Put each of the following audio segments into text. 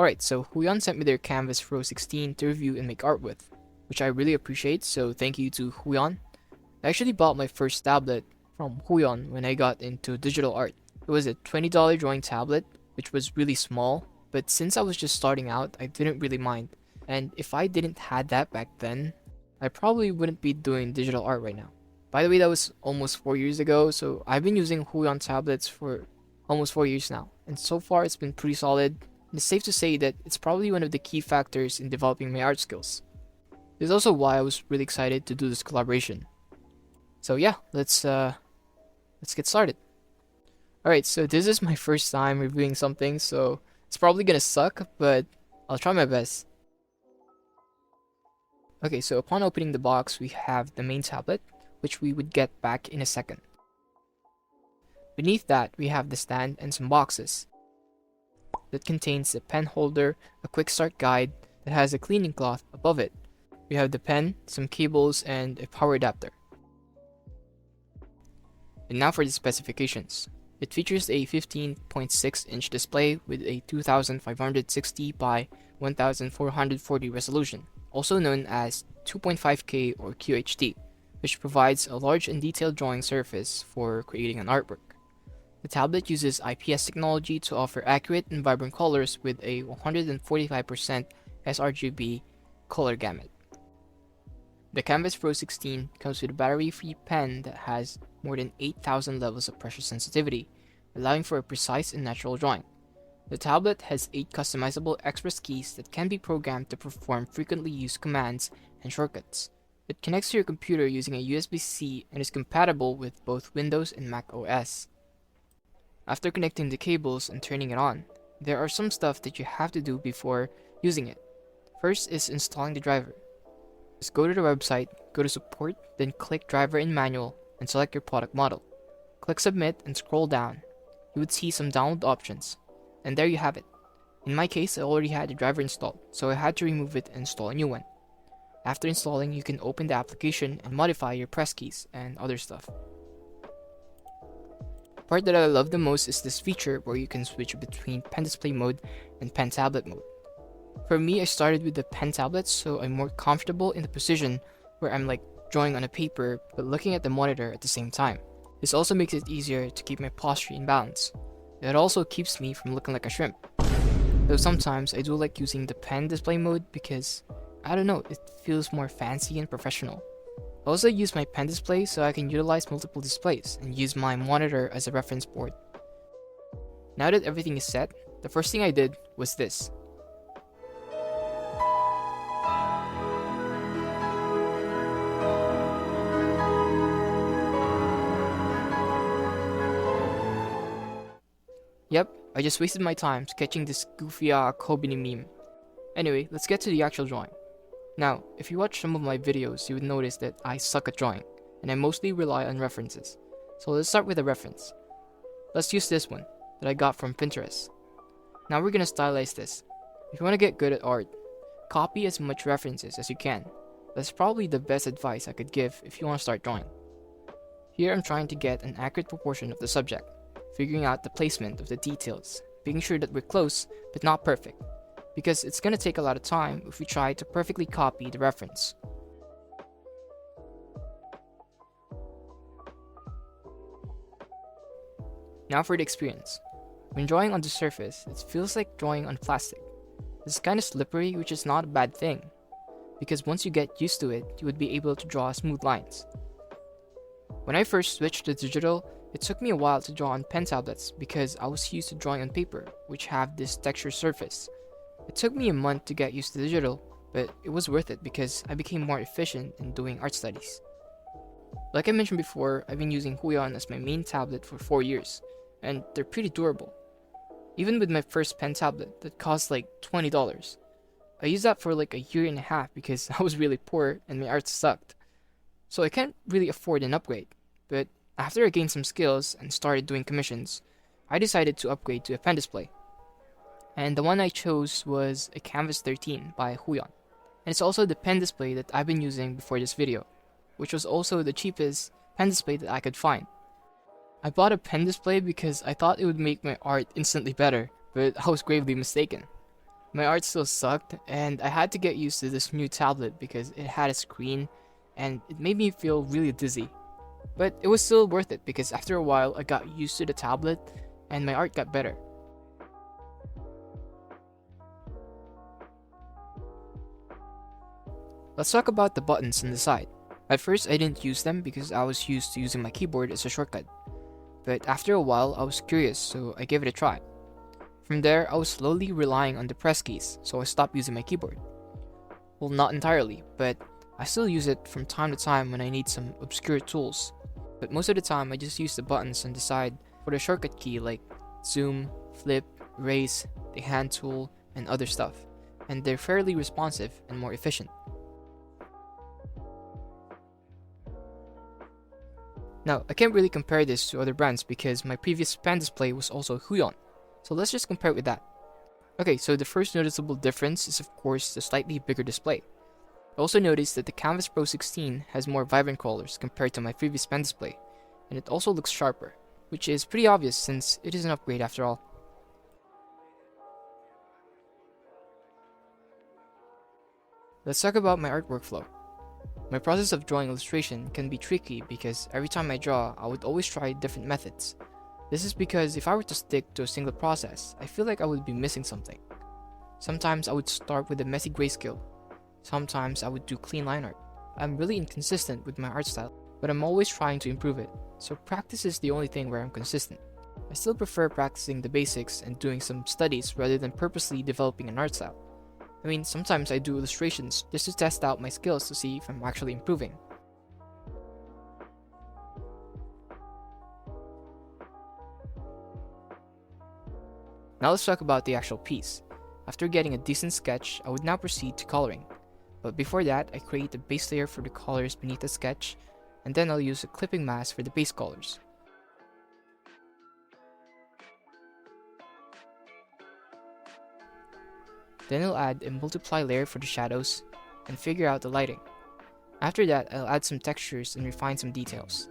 Alright, so Huion sent me their Kamvas Pro 16 to review and make art with, which I really appreciate, so thank you to Huion. I actually bought my first tablet from Huion when I got into digital art. It was a $20 drawing tablet, which was really small, but since I was just starting out, I didn't really mind. And if I didn't had that back then, I probably wouldn't be doing digital art right now. By the way, that was almost 4 years ago, so I've been using Huion tablets for almost 4 years now, and so far it's been pretty solid. And it's safe to say that it's probably one of the key factors in developing my art skills. This is also why I was really excited to do this collaboration. So yeah, let's get started. Alright, so this is my first time reviewing something, so it's probably gonna suck, but I'll try my best. Okay, so upon opening the box, we have the main tablet, which we would get back in a second. Beneath that, we have the stand and some boxes that contains a pen holder, a quick start guide that has a cleaning cloth above it. We have the pen, some cables, and a power adapter. And now for the specifications. It features a 15.6-inch display with a 2560 by 1440 resolution, also known as 2.5K or QHD, which provides a large and detailed drawing surface for creating an artwork. The tablet uses IPS technology to offer accurate and vibrant colors with a 145% sRGB color gamut. The Kamvas Pro 16 comes with a battery-free pen that has more than 8,000 levels of pressure sensitivity, allowing for a precise and natural drawing. The tablet has 8 customizable express keys that can be programmed to perform frequently used commands and shortcuts. It connects to your computer using a USB-C and is compatible with both Windows and Mac OS. After connecting the cables and turning it on, there are some stuff that you have to do before using it. First is installing the driver. Just go to the website, go to support, then click driver in manual and select your product model. Click submit and scroll down. You would see some download options. And there you have it. In my case, I already had the driver installed, so I had to remove it and install a new one. After installing, you can open the application and modify your press keys and other stuff. The part that I love the most is this feature where you can switch between pen display mode and pen tablet mode. For me, I started with the pen tablet, so I'm more comfortable in the position where I'm like drawing on a paper but looking at the monitor at the same time. This also makes it easier to keep my posture in balance. It also keeps me from looking like a shrimp. Though sometimes I do like using the pen display mode because, I don't know, it feels more fancy and professional. I also use my pen display so I can utilize multiple displays and use my monitor as a reference board. Now that everything is set, the first thing I did was this. Yep, I just wasted my time sketching this goofy Kobini meme. Anyway, let's get to the actual drawing. Now, if you watch some of my videos, you would notice that I suck at drawing, and I mostly rely on references. So let's start with a reference. Let's use this one, that I got from Pinterest. Now we're gonna stylize this. If you wanna get good at art, copy as much references as you can. That's probably the best advice I could give if you wanna start drawing. Here I'm trying to get an accurate proportion of the subject, figuring out the placement of the details, making sure that we're close, but not perfect. Because it's gonna take a lot of time if we try to perfectly copy the reference. Now for the experience. When drawing on the surface, it feels like drawing on plastic. It's kind of slippery, which is not a bad thing, because once you get used to it, you would be able to draw smooth lines. When I first switched to digital, it took me a while to draw on pen tablets because I was used to drawing on paper, which have this textured surface. It took me a month to get used to digital, but it was worth it because I became more efficient in doing art studies. Like I mentioned before, I've been using Huion as my main tablet for 4 years, and they're pretty durable. Even with my first pen tablet that cost like $20, I used that for like a year and a half because I was really poor and my art sucked. So I can't really afford an upgrade, but after I gained some skills and started doing commissions, I decided to upgrade to a pen display. And the one I chose was a Kamvas 13 by Huion. And it's also the pen display that I've been using before this video, which was also the cheapest pen display that I could find. I bought a pen display because I thought it would make my art instantly better, but I was gravely mistaken. My art still sucked, and I had to get used to this new tablet because it had a screen and it made me feel really dizzy. But it was still worth it because after a while I got used to the tablet and my art got better. Let's talk about the buttons on the side. At first I didn't use them because I was used to using my keyboard as a shortcut. But after a while I was curious, so I gave it a try. From there I was slowly relying on the press keys, so I stopped using my keyboard. Well, not entirely, but I still use it from time to time when I need some obscure tools. But most of the time I just use the buttons on the side for the shortcut key like zoom, flip, erase, the hand tool, and other stuff. And they're fairly responsive and more efficient. Now, I can't really compare this to other brands because my previous pen display was also Huion, so let's just compare it with that. Okay, so the first noticeable difference is of course the slightly bigger display. I also noticed that the Kamvas Pro 16 has more vibrant colors compared to my previous pen display, and it also looks sharper, which is pretty obvious since it is an upgrade after all. Let's talk about my art workflow. My process of drawing illustration can be tricky because every time I draw, I would always try different methods. This is because if I were to stick to a single process, I feel like I would be missing something. Sometimes I would start with a messy grayscale. Sometimes I would do clean line art. I'm really inconsistent with my art style, but I'm always trying to improve it, so practice is the only thing where I'm consistent. I still prefer practicing the basics and doing some studies rather than purposely developing an art style. I mean, sometimes I do illustrations just to test out my skills to see if I'm actually improving. Now let's talk about the actual piece. After getting a decent sketch, I would now proceed to coloring. But before that, I create a base layer for the colors beneath the sketch, and then I'll use a clipping mask for the base colors. Then I'll add a multiply layer for the shadows, and figure out the lighting. After that, I'll add some textures and refine some details.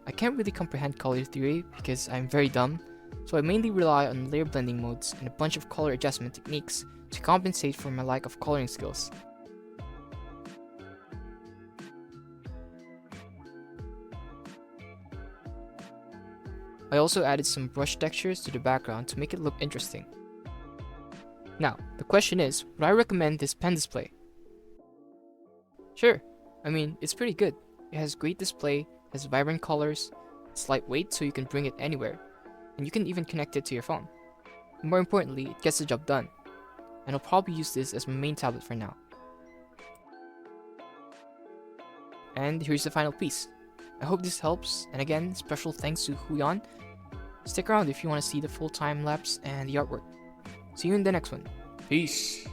I can't really comprehend color theory because I'm very dumb, so I mainly rely on layer blending modes and a bunch of color adjustment techniques to compensate for my lack of coloring skills. I also added some brush textures to the background to make it look interesting. Now, the question is, would I recommend this pen display? Sure, I mean, it's pretty good. It has great display, has vibrant colors, it's lightweight so you can bring it anywhere, and you can even connect it to your phone. More importantly, it gets the job done, and I'll probably use this as my main tablet for now. And here's the final piece. I hope this helps, and again, special thanks to Huion. Stick around if you want to see the full time lapse and the artwork. See you in the next one. Peace!